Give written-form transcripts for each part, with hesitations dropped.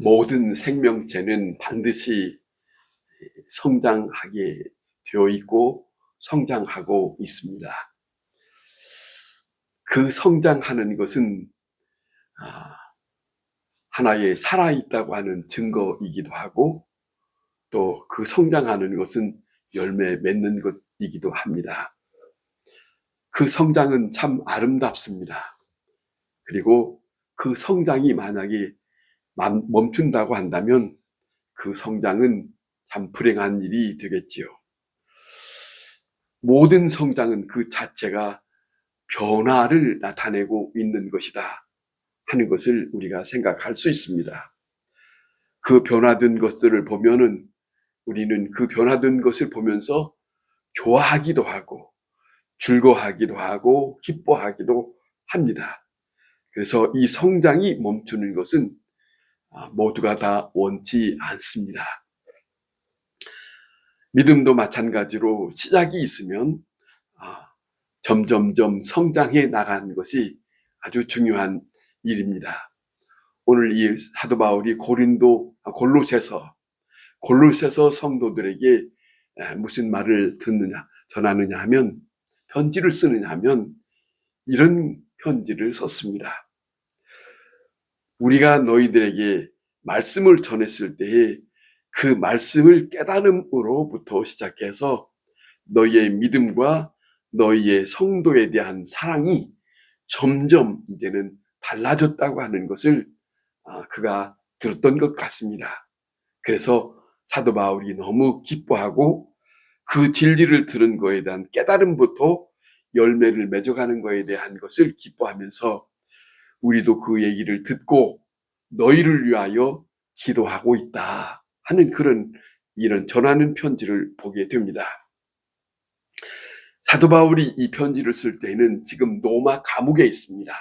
모든 생명체는 반드시 성장하게 되어 있고 성장하고 있습니다. 그 성장하는 것은 하나의 살아있다고 하는 증거이기도 하고 또 그 성장하는 것은 열매 맺는 것이기도 합니다. 그 성장은 참 아름답습니다. 그리고 그 성장이 만약에 멈춘다고 한다면 그 성장은 참 불행한 일이 되겠지요. 모든 성장은 그 자체가 변화를 나타내고 있는 것이다 하는 것을 우리가 생각할 수 있습니다. 그 변화된 것들을 보면은 우리는 그 변화된 것을 보면서 좋아하기도 하고 즐거워하기도 하고 기뻐하기도 합니다. 그래서 이 성장이 멈추는 것은 모두가 다 원치 않습니다. 믿음도 마찬가지로 시작이 있으면 점점점 성장해 나가는 것이 아주 중요한 일입니다. 오늘 이 사도 바울이 골로새서 성도들에게 무슨 말을 전하느냐 하면 편지를 쓰느냐 하면 이런 편지를 썼습니다. 우리가 너희들에게 말씀을 전했을 때에 그 말씀을 깨달음으로부터 시작해서 너희의 믿음과 너희의 성도에 대한 사랑이 점점 이제는 달라졌다고 하는 것을 그가 들었던 것 같습니다. 그래서 사도 바울이 너무 기뻐하고 그 진리를 들은 것에 대한 깨달음부터 열매를 맺어가는 것에 대한 것을 기뻐하면서 우리도 그 얘기를 듣고 너희를 위하여 기도하고 있다 하는 이런 전하는 편지를 보게 됩니다. 사도 바울이 이 편지를 쓸 때는 지금 로마 감옥에 있습니다.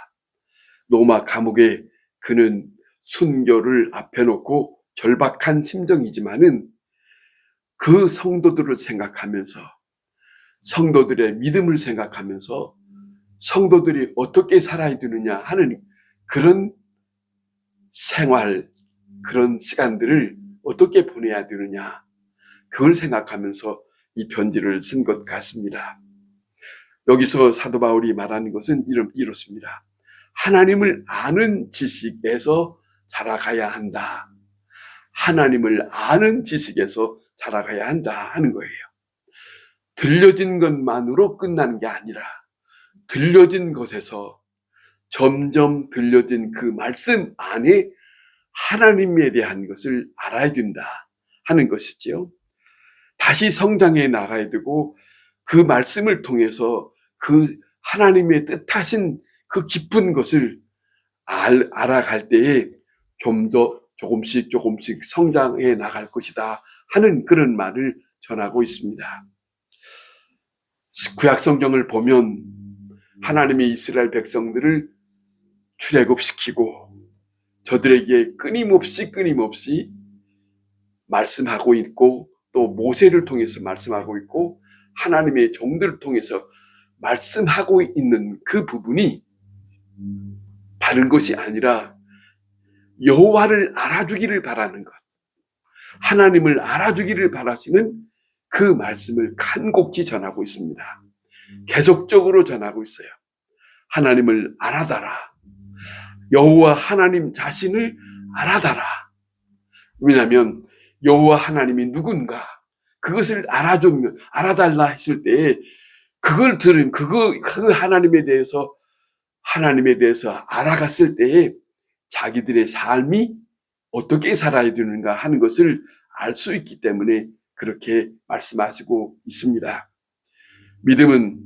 로마 감옥에 그는 순교를 앞에 놓고 절박한 심정이지만은 그 성도들을 생각하면서 성도들의 믿음을 생각하면서 성도들이 어떻게 살아야 되느냐 하는 그런 생활, 그런 시간들을 어떻게 보내야 되느냐 그걸 생각하면서 이 편지를 쓴 것 같습니다. 여기서 사도 바울이 말하는 것은 이렇습니다. 하나님을 아는 지식에서 자라가야 한다. 하나님을 아는 지식에서 자라가야 한다 하는 거예요. 들려진 것만으로 끝나는 게 아니라 들려진 것에서 점점 들려진 그 말씀 안에 하나님에 대한 것을 알아야 된다 하는 것이지요. 다시 성장해 나가야 되고 그 말씀을 통해서 그 하나님의 뜻하신 그 깊은 것을 알아갈 때에 좀 더 조금씩 성장해 나갈 것이다 하는 그런 말을 전하고 있습니다. 구약 성경을 보면 하나님의 이스라엘 백성들을 출애굽시키고 저들에게 끊임없이 말씀하고 있고 또 모세를 통해서 말씀하고 있고 하나님의 종들을 통해서 말씀하고 있는 그 부분이 다른 것이 아니라 여호와를 알아주기를 바라는 것, 하나님을 알아주기를 바라시는 그 말씀을 간곡히 전하고 있습니다. 계속적으로 전하고 있어요. 하나님을 알아달라. 여호와 하나님 자신을 알아달라. 왜냐하면 여호와 하나님이 누군가 그것을 알아달라 했을 때에 그걸 들은 그 하나님에 대해서 알아갔을 때에 자기들의 삶이 어떻게 살아야 되는가 하는 것을 알 수 있기 때문에 그렇게 말씀하시고 있습니다. 믿음은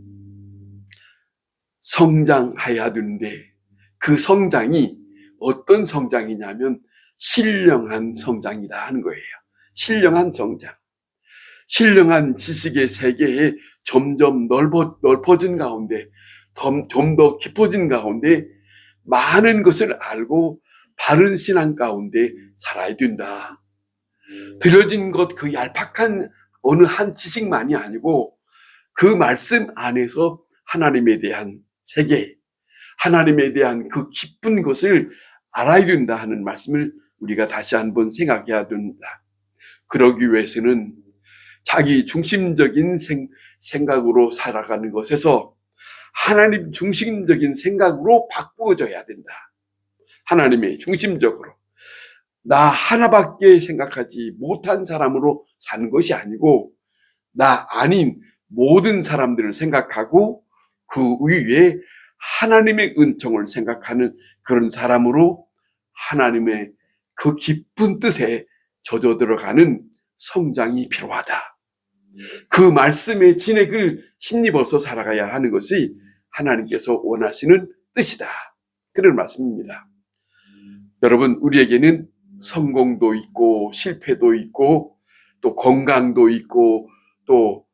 성장해야 되는데 그 성장이 어떤 성장이냐면 신령한 성장이다 하는 거예요. 신령한 성장. 신령한 지식의 세계에 점점 넓어진 가운데 좀 더 깊어진 가운데 많은 것을 알고 바른 신앙 가운데 살아야 된다. 들려진 것 그 얄팍한 어느 한 지식만이 아니고 그 말씀 안에서 하나님에 대한 세계, 하나님에 대한 그 깊은 것을 알아야 된다 하는 말씀을 우리가 다시 한번 생각해야 된다. 그러기 위해서는 자기 중심적인 생각으로 살아가는 것에서 하나님 중심적인 생각으로 바꾸어져야 된다. 하나님의 중심적으로. 나 하나밖에 생각하지 못한 사람으로 사는 것이 아니고 나 아닌 모든 사람들을 생각하고 그 위에 하나님의 은총을 생각하는 그런 사람으로 하나님의 그 깊은 뜻에 젖어 들어가는 성장이 필요하다. 그 말씀의 진액을 힘입어서 살아가야 하는 것이 하나님께서 원하시는 뜻이다. 그런 말씀입니다. 여러분, 우리에게는 성공도 있고 실패도 있고 또 건강도 있고 또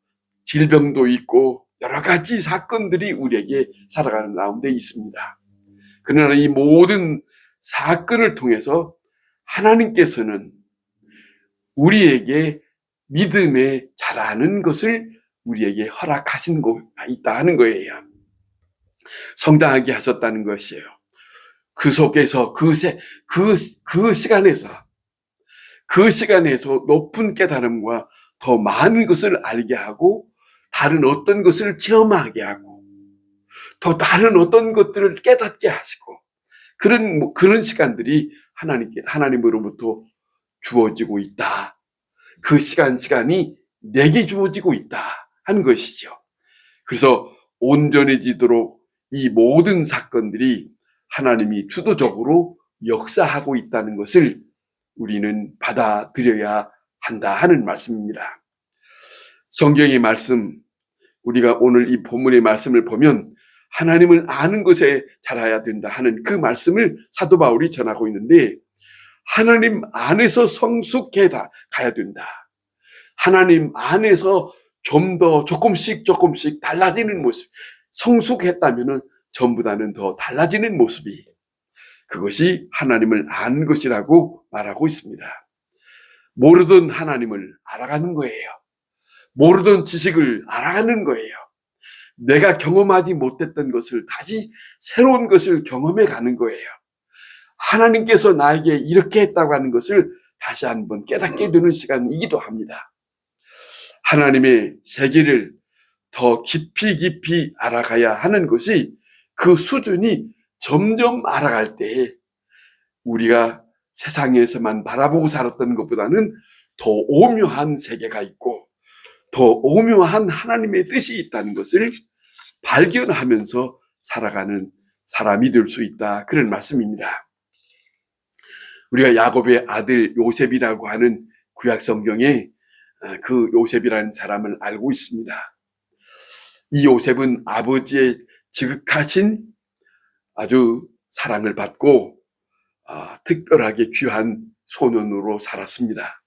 질병도 있고 여러 가지 사건들이 우리에게 살아가는 가운데 있습니다. 그러나 이 모든 사건을 통해서 하나님께서는 우리에게 믿음에 자라는 것을 우리에게 허락하신 것가 있다 하는 거예요. 성장하게 하셨다는 것이에요. 그 속에서 그 시간에서 높은 깨달음과 더 많은 것을 알게 하고 다른 어떤 것을 체험하게 하고 더 다른 어떤 것들을 깨닫게 하시고 그런 시간들이 하나님으로부터 주어지고 있다. 그 시간이 내게 주어지고 있다 하는 것이죠. 그래서 온전해지도록 이 모든 사건들이 하나님이 주도적으로 역사하고 있다는 것을 우리는 받아들여야 한다 하는 말씀입니다. 성경의 말씀, 우리가 오늘 이 본문의 말씀을 보면 하나님을 아는 것에 자라야 된다 하는 그 말씀을 사도 바울이 전하고 있는데 하나님 안에서 성숙해 가야 된다. 하나님 안에서 좀 더 조금씩 달라지는 모습, 성숙했다면은 전보다는 더 달라지는 모습이 그것이 하나님을 아는 것이라고 말하고 있습니다. 모르던 하나님을 알아가는 거예요. 모르던 지식을 알아가는 거예요. 내가 경험하지 못했던 것을 다시 새로운 것을 경험해 가는 거예요. 하나님께서 나에게 이렇게 했다고 하는 것을 다시 한번 깨닫게 되는 시간이기도 합니다. 하나님의 세계를 더 깊이 알아가야 하는 것이 그 수준이 점점 알아갈 때에 우리가 세상에서만 바라보고 살았던 것보다는 더 오묘한 세계가 있고 더 오묘한 하나님의 뜻이 있다는 것을 발견하면서 살아가는 사람이 될 수 있다. 그런 말씀입니다. 우리가 야곱의 아들 요셉이라고 하는 구약 성경에 그 요셉이라는 사람을 알고 있습니다. 이 요셉은 아버지의 지극하신 아주 사랑을 받고 특별하게 귀한 소년으로 살았습니다.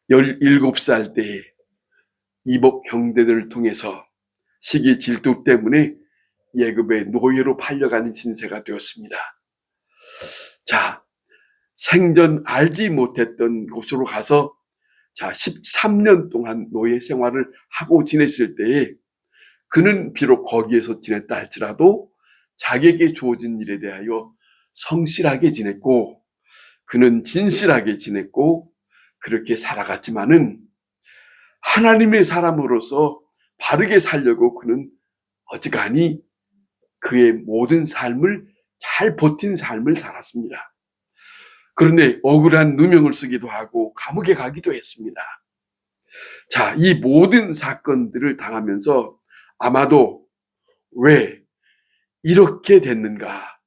17살 때에 이복 형제들을 통해서 시기 질투 때문에 예굽의 노예로 팔려가는 신세가 되었습니다. 자, 생전 알지 못했던 곳으로 가서 13년 동안 노예 생활을 하고 지냈을 때에 그는 비록 거기에서 지냈다 할지라도 자기에게 주어진 일에 대하여 성실하게 지냈고 그는 진실하게 지냈고 그렇게 살아갔지만은 하나님의 사람으로서 바르게 살려고 그는 어지간히 그의 모든 삶을 잘 버틴 삶을 살았습니다. 그런데 억울한 누명을 쓰기도 하고 감옥에 가기도 했습니다. 자, 이 모든 사건들을 당하면서 아마도 왜 이렇게 됐는가?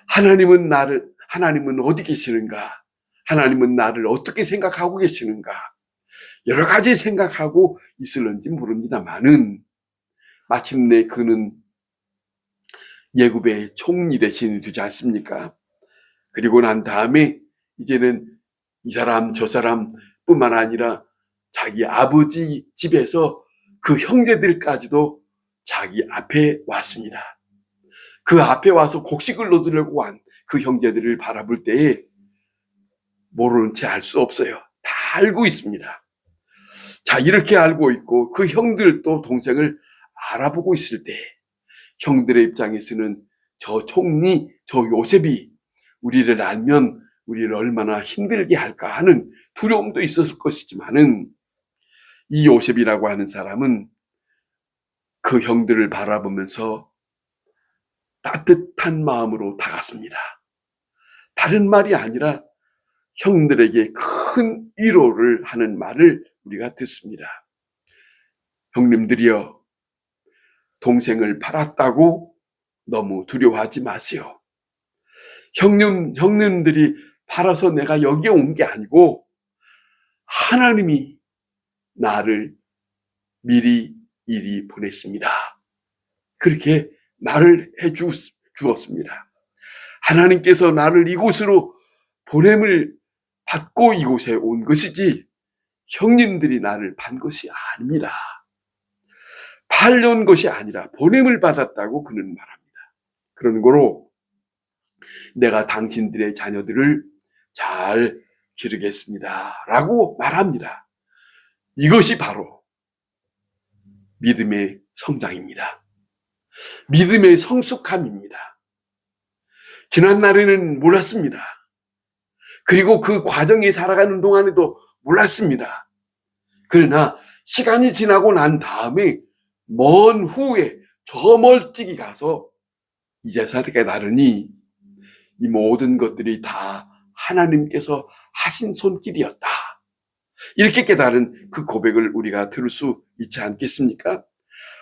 하나님은 어디 계시는가? 하나님은 나를 어떻게 생각하고 계시는가? 여러 가지 생각하고 있을는지 모릅니다만은 마침내 그는 예굽의 총리 대신이 되지 않습니까? 그리고 난 다음에 이제는 이 사람 저 사람 뿐만 아니라 자기 아버지 집에서 그 형제들까지도 자기 앞에 왔습니다. 그 앞에 와서 곡식을 얻으려고 한 그 형제들을 바라볼 때에 모르는 채 알 수 없어요. 다 알고 있습니다. 자, 이렇게 알고 있고 그 형들도 동생을 알아보고 있을 때 형들의 입장에서는 저 총리, 저 요셉이 우리를 알면 우리를 얼마나 힘들게 할까 하는 두려움도 있었을 것이지만은 이 요셉이라고 하는 사람은 그 형들을 바라보면서 따뜻한 마음으로 다가섭니다. 다른 말이 아니라 형들에게 큰 위로를 하는 말을 우리가 듣습니다. 형님들이여, 동생을 팔았다고 너무 두려워하지 마세요. 형님들이 팔아서 내가 여기에 온 게 아니고 하나님이 나를 미리 이리 보냈습니다. 그렇게 말을 해 주었습니다. 하나님께서 나를 이곳으로 보냄을 받고 이곳에 온 것이지 형님들이 나를 판 것이 아닙니다. 팔려온 것이 아니라 보냄을 받았다고 그는 말합니다. 그런 거로 내가 당신들의 자녀들을 잘 기르겠습니다 라고 말합니다. 이것이 바로 믿음의 성장입니다. 믿음의 성숙함입니다. 지난날에는 몰랐습니다. 그리고 그 과정에 살아가는 동안에도 몰랐습니다. 그러나 시간이 지나고 난 다음에 먼 후에 저 멀찍이 가서 이제서 깨달으니 이 모든 것들이 다 하나님께서 하신 손길이었다. 이렇게 깨달은 그 고백을 우리가 들을 수 있지 않겠습니까?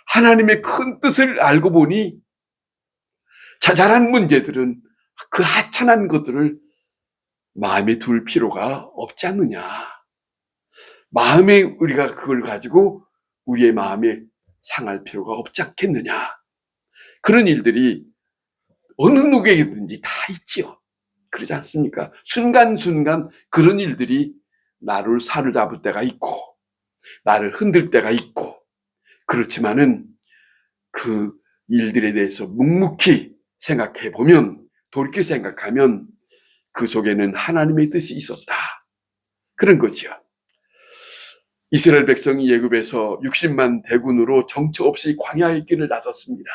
하나님의 큰 뜻을 알고 보니 자잘한 문제들은 그 하찮은 것들을 마음에 둘 필요가 없지 않느냐. 마음에 우리가 그걸 가지고 우리의 마음에 상할 필요가 없지 않겠느냐. 그런 일들이 어느 누구에게든지 다 있지요. 그러지 않습니까? 순간순간 그런 일들이 나를 사로잡을 때가 있고 나를 흔들 때가 있고 그렇지만은 그 일들에 대해서 묵묵히 생각해 보면 돌이켜 생각하면 그 속에는 하나님의 뜻이 있었다. 그런 거죠. 이스라엘 백성이 애굽에서 60만 대군으로 정처 없이 광야의 길을 나섰습니다.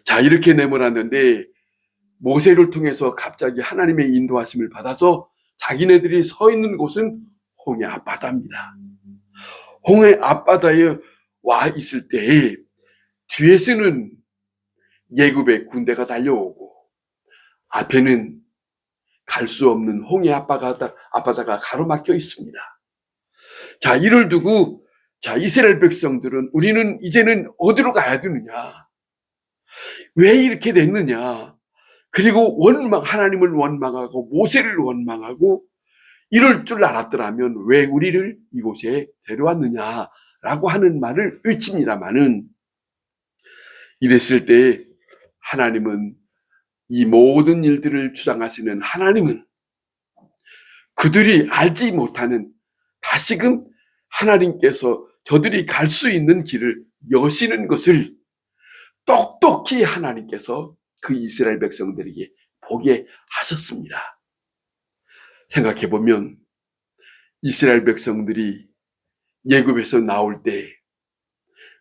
자, 이렇게 내몰았는데 모세를 통해서 갑자기 하나님의 인도하심을 받아서 자기네들이 서 있는 곳은 홍해 앞바다입니다. 홍해 앞바다에 와 있을 때에 뒤에서는 애굽의 군대가 달려오고 앞에는 갈 수 없는 홍해 앞바다가 가로막혀 있습니다. 자, 이를 두고 자, 이스라엘 백성들은 우리는 이제는 어디로 가야 되느냐? 왜 이렇게 됐느냐? 그리고 하나님을 원망하고 모세를 원망하고 이럴 줄 알았더라면 왜 우리를 이곳에 데려왔느냐라고 하는 말을 외칩니다마는 이랬을 때 하나님은 이 모든 일들을 주장하시는 하나님은 그들이 알지 못하는 다시금 하나님께서 저들이 갈 수 있는 길을 여시는 것을 똑똑히 하나님께서 그 이스라엘 백성들에게 보게 하셨습니다. 생각해보면 이스라엘 백성들이 애굽에서 나올 때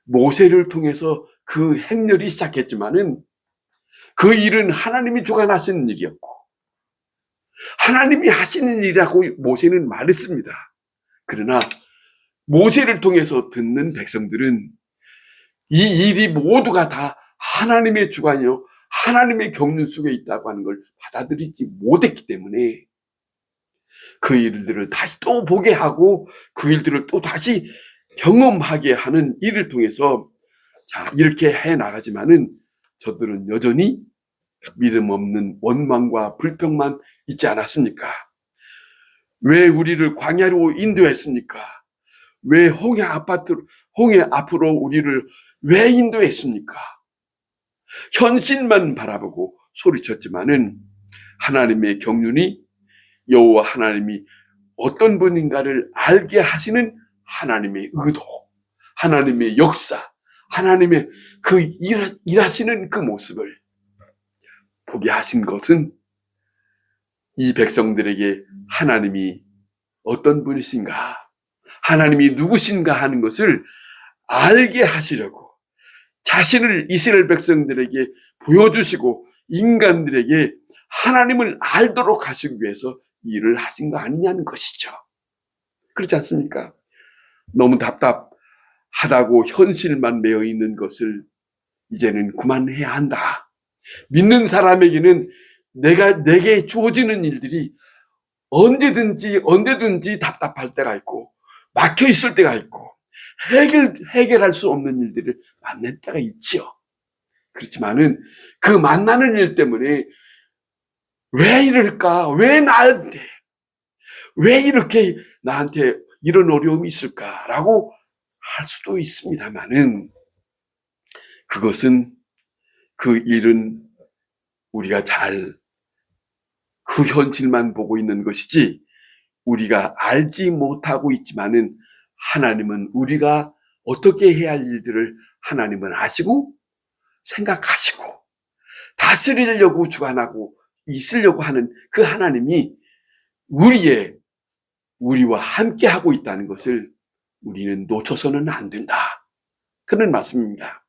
모세를 통해서 그 행렬이 시작했지만은 그 일은 하나님이 주관하시는 일이었고 하나님이 하시는 일이라고 모세는 말했습니다. 그러나 모세를 통해서 듣는 백성들은 이 일이 모두가 다 하나님의 주관이요 하나님의 경륜 속에 있다고 하는 걸 받아들이지 못했기 때문에 그 일들을 다시 또 보게 하고 그 일들을 또 다시 경험하게 하는 일을 통해서 자, 이렇게 해 나가지만은 저들은 여전히 믿음 없는 원망과 불평만 있지 않았습니까? 왜 우리를 광야로 인도했습니까? 왜 홍해 앞으로 우리를 왜 인도했습니까? 현실만 바라보고 소리쳤지만은 하나님의 경륜이 여호와 하나님이 어떤 분인가를 알게 하시는 하나님의 의도, 하나님의 역사, 하나님의 그 일하시는 그 모습을 보게 하신 것은 이 백성들에게 하나님이 어떤 분이신가, 하나님이 누구신가 하는 것을 알게 하시려고 자신을 이스라엘 백성들에게 보여주시고 인간들에게 하나님을 알도록 하시기 위해서 일을 하신 거 아니냐는 것이죠. 그렇지 않습니까? 너무 답답하다고 현실만 매여 있는 것을 이제는 그만해야 한다. 믿는 사람에게는 내게 주어지는 일들이 언제든지 답답할 때가 있고, 막혀 있을 때가 있고, 해결할 수 없는 일들을 만날 때가 있지요. 그렇지만은 그 만나는 일 때문에 왜 이럴까? 왜 이렇게 나한테 이런 어려움이 있을까라고 할 수도 있습니다만은, 그 일은 우리가 그 현실만 보고 있는 것이지, 우리가 알지 못하고 있지만은 하나님은 우리가 어떻게 해야 할 일들을 하나님은 아시고 생각하시고 다스리려고 주관하고 있으려고 하는 그 하나님이 우리와 함께 하고 있다는 것을 우리는 놓쳐서는 안 된다. 그런 말씀입니다.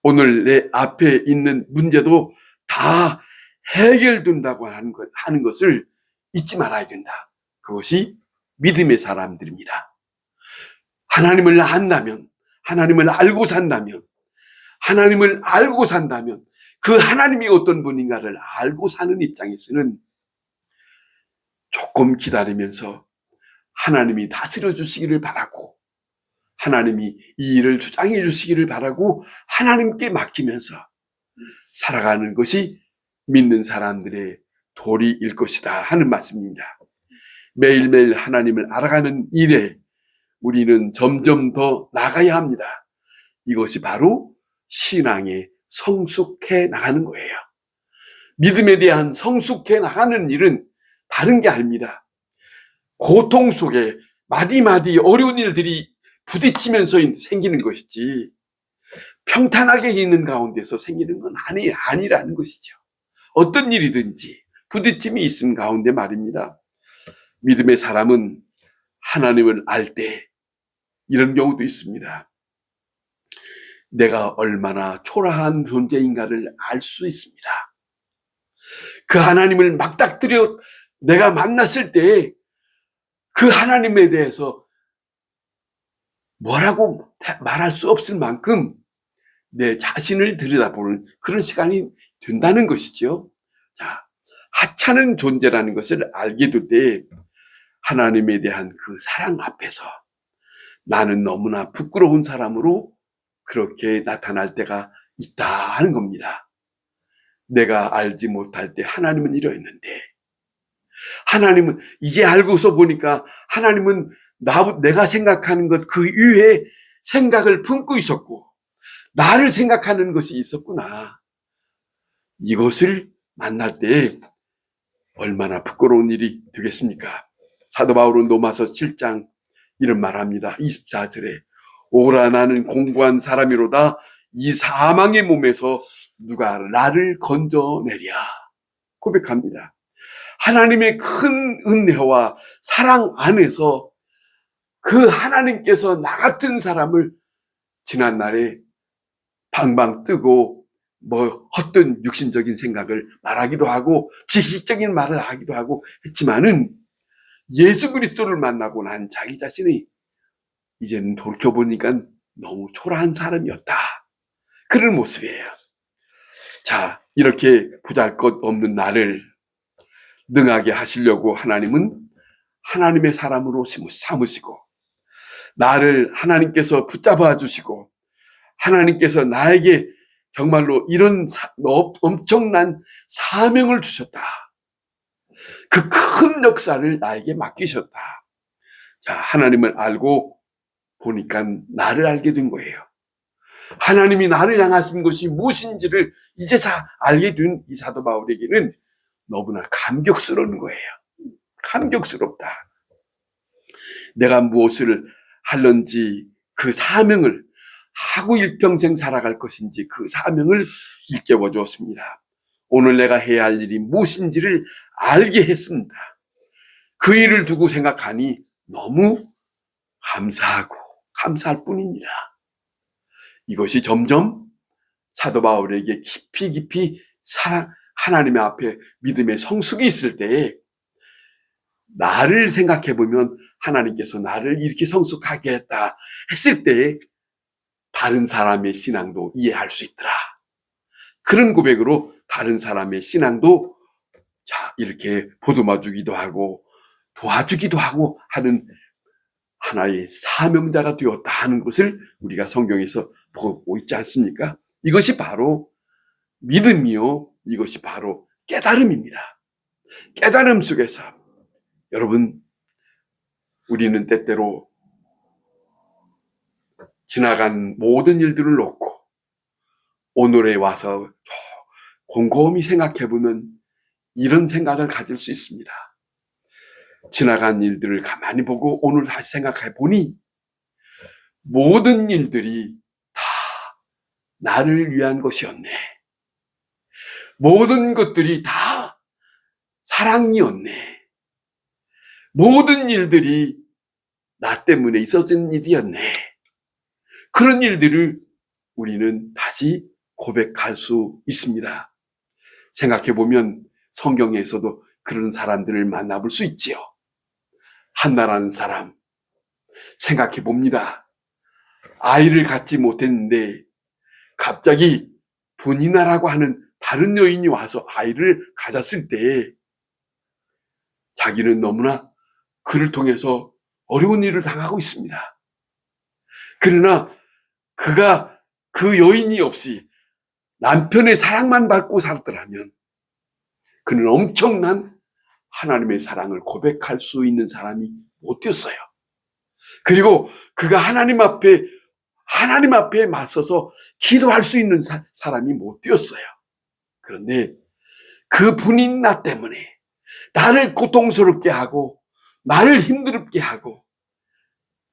오늘 내 앞에 있는 문제도 다 해결된다고 하는 것을 잊지 말아야 된다. 그것이 믿음의 사람들입니다. 하나님을 안다면, 하나님을 알고 산다면, 그 하나님이 어떤 분인가를 알고 사는 입장에서는 조금 기다리면서 하나님이 다스려 주시기를 바라고, 하나님이 이 일을 주장해 주시기를 바라고 하나님께 맡기면서 살아가는 것이 믿는 사람들의 도리일 것이다 하는 말씀입니다. 매일매일 하나님을 알아가는 일에 우리는 점점 더 나가야 합니다. 이것이 바로 신앙의 성숙해 나가는 거예요. 믿음에 대한 성숙해 나가는 일은 다른 게 아닙니다. 고통 속에 마디마디 어려운 일들이 부딪히면서 생기는 것이지, 평탄하게 있는 가운데서 생기는 건 아니라는 것이죠. 어떤 일이든지 부딪힘이 있는 가운데 말입니다. 믿음의 사람은 하나님을 알 때 이런 경우도 있습니다. 내가 얼마나 초라한 존재인가를 알 수 있습니다. 그 하나님을 맞닥뜨려 내가 만났을 때 그 하나님에 대해서 뭐라고 말할 수 없을 만큼 내 자신을 들여다보는 그런 시간이 된다는 것이죠. 자, 하찮은 존재라는 것을 알게 될 때 하나님에 대한 그 사랑 앞에서 나는 너무나 부끄러운 사람으로 그렇게 나타날 때가 있다 하는 겁니다. 내가 알지 못할 때 하나님은 이러했는데, 하나님은 이제 알고서 보니까 하나님은 내가 생각하는 것 그 이외에 생각을 품고 있었고 나를 생각하는 것이 있었구나. 이것을 만날 때 얼마나 부끄러운 일이 되겠습니까? 사도 바울은 로마서 7장 이런 말합니다. 24절에 오라 나는 공고한 사람이로다 이 사망의 몸에서 누가 나를 건져내랴 고백합니다. 하나님의 큰 은혜와 사랑 안에서 그 하나님께서 나 같은 사람을 지난날에 방방 뜨고 헛된 육신적인 생각을 말하기도 하고 지식적인 말을 하기도 하고 했지만은 예수 그리스도를 만나고 난 자기 자신이 이제는 돌이켜보니까 너무 초라한 사람이었다. 그런 모습이에요. 자, 이렇게 보잘것없는 나를 능하게 하시려고 하나님은 하나님의 사람으로 삼으시고 나를 하나님께서 붙잡아 주시고 하나님께서 나에게 정말로 이런 엄청난 사명을 주셨다. 그 큰 역사를 나에게 맡기셨다. 자, 하나님을 알고 보니까 나를 알게 된 거예요. 하나님이 나를 향하신 것이 무엇인지를 이제 알게 된 이 사도 바울에게는 너무나 감격스러운 거예요. 감격스럽다. 내가 무엇을 할런지 그 사명을 하고 일평생 살아갈 것인지 그 사명을 일깨워 주었습니다. 오늘 내가 해야 할 일이 무엇인지를 알게 했습니다. 그 일을 두고 생각하니 너무 감사할 뿐입니다. 이것이 점점 사도 바울에게 깊이 하나님의 앞에 믿음의 성숙이 있을 때에 나를 생각해 보면 하나님께서 나를 이렇게 성숙하게 했다 했을 때에 다른 사람의 신앙도 이해할 수 있더라. 그런 고백으로 다른 사람의 신앙도 이렇게 보듬어주기도 하고 도와주기도 하고 하는 하나의 사명자가 되었다 하는 것을 우리가 성경에서 보고 있지 않습니까? 이것이 바로 믿음이요. 이것이 바로 깨달음입니다. 깨달음 속에서 여러분, 우리는 때때로 지나간 모든 일들을 놓고 오늘에 와서 곰곰이 생각해 보면 이런 생각을 가질 수 있습니다. 지나간 일들을 가만히 보고 오늘 다시 생각해 보니 모든 일들이 다 나를 위한 것이었네. 모든 것들이 다 사랑이었네. 모든 일들이 나 때문에 있어진 일이었네. 그런 일들을 우리는 다시 고백할 수 있습니다. 생각해 보면 성경에서도 그런 사람들을 만나볼 수 있지요. 한나라는 사람, 생각해 봅니다. 아이를 갖지 못했는데 갑자기 분이나라고 하는 다른 여인이 와서 아이를 가졌을 때 자기는 너무나 그를 통해서 어려운 일을 당하고 있습니다. 그러나 그가 그 여인이 없이 남편의 사랑만 받고 살았더라면 그는 엄청난 하나님의 사랑을 고백할 수 있는 사람이 못 되었어요. 그리고 그가 하나님 앞에 맞서서 기도할 수 있는 사람이 못 되었어요. 그런데 그 분인 나 때문에 나를 고통스럽게 하고 나를 힘들게 하고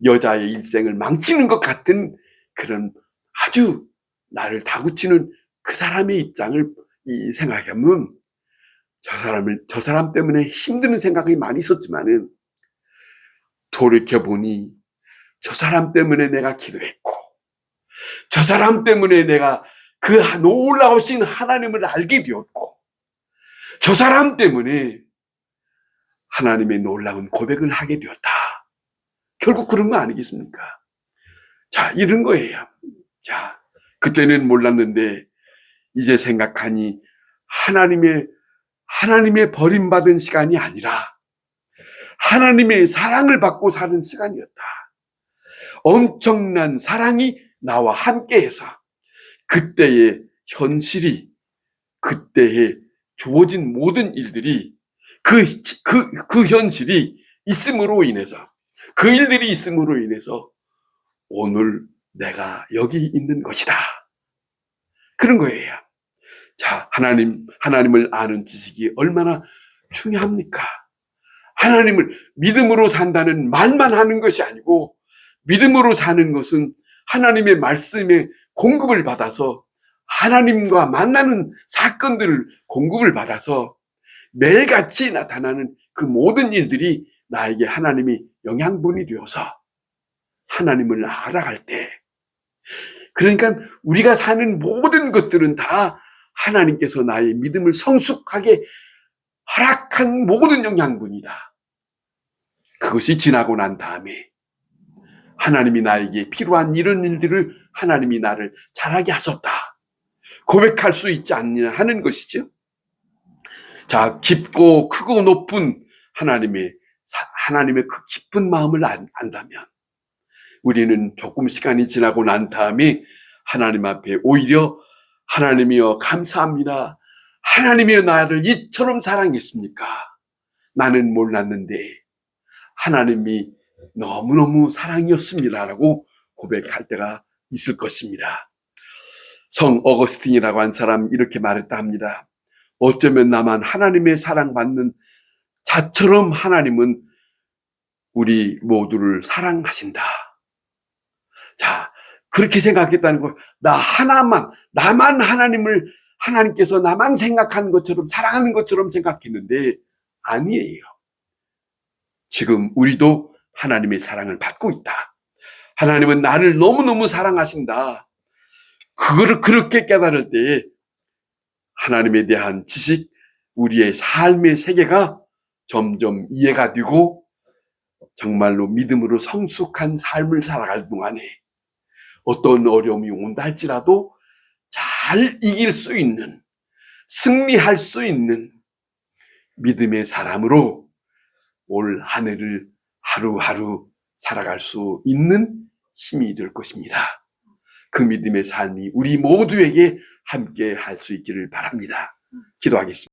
여자의 일생을 망치는 것 같은 그런 아주 나를 다구치는 그 사람의 입장을 생각하면 저 사람 때문에 힘드는 생각이 많이 있었지만은 돌이켜보니 저 사람 때문에 내가 기도했고 저 사람 때문에 내가 그 놀라우신 하나님을 알게 되었고 저 사람 때문에 하나님의 놀라운 고백을 하게 되었다. 결국 그런 거 아니겠습니까? 자, 이런 거예요. 자, 그때는 몰랐는데 이제 생각하니 하나님의 버림받은 시간이 아니라 하나님의 사랑을 받고 사는 시간이었다. 엄청난 사랑이 나와 함께해서 그때의 현실이, 그때에 주어진 모든 일들이 그 현실이 있음으로 인해서, 그 일들이 있음으로 인해서 오늘 내가 여기 있는 것이다. 그런 거예요. 자, 하나님을 아는 지식이 얼마나 중요합니까? 하나님을 믿음으로 산다는 말만 하는 것이 아니고 믿음으로 사는 것은 하나님의 말씀에 공급을 받아서 하나님과 만나는 사건들을 공급을 받아서 매일같이 나타나는 그 모든 일들이 나에게 하나님이 영양분이 되어서 하나님을 알아갈 때, 그러니까 우리가 사는 모든 것들은 다 하나님께서 나의 믿음을 성숙하게 허락한 모든 영양분이다. 그것이 지나고 난 다음에 하나님이 나에게 필요한 이런 일들을 하나님이 나를 잘하게 하셨다 고백할 수 있지 않느냐 하는 것이죠. 자, 깊고 크고 높은 하나님의 그 깊은 마음을 안다면 우리는 조금 시간이 지나고 난 다음에 하나님 앞에 오히려 하나님이여 감사합니다. 하나님이여 나를 이처럼 사랑했습니까? 나는 몰랐는데 하나님이 너무너무 사랑이었습니다라고 고백할 때가 있을 것입니다. 성 어거스틴이라고 한 사람 이렇게 말했다 합니다. 어쩌면 나만 하나님의 사랑받는 자처럼 하나님은 우리 모두를 사랑하신다. 자, 그렇게 생각했다는 거, 나만 하나님께서 나만 생각하는 것처럼 사랑하는 것처럼 생각했는데 아니에요. 지금 우리도 하나님의 사랑을 받고 있다. 하나님은 나를 너무너무 사랑하신다. 그거를 그렇게 깨달을 때 하나님에 대한 지식, 우리의 삶의 세계가 점점 이해가 되고 정말로 믿음으로 성숙한 삶을 살아갈 동안에 어떤 어려움이 온다 할지라도 잘 이길 수 있는, 승리할 수 있는 믿음의 사람으로 올 한 해를 하루하루 살아갈 수 있는 힘이 될 것입니다. 그 믿음의 삶이 우리 모두에게 함께 할 수 있기를 바랍니다. 기도하겠습니다.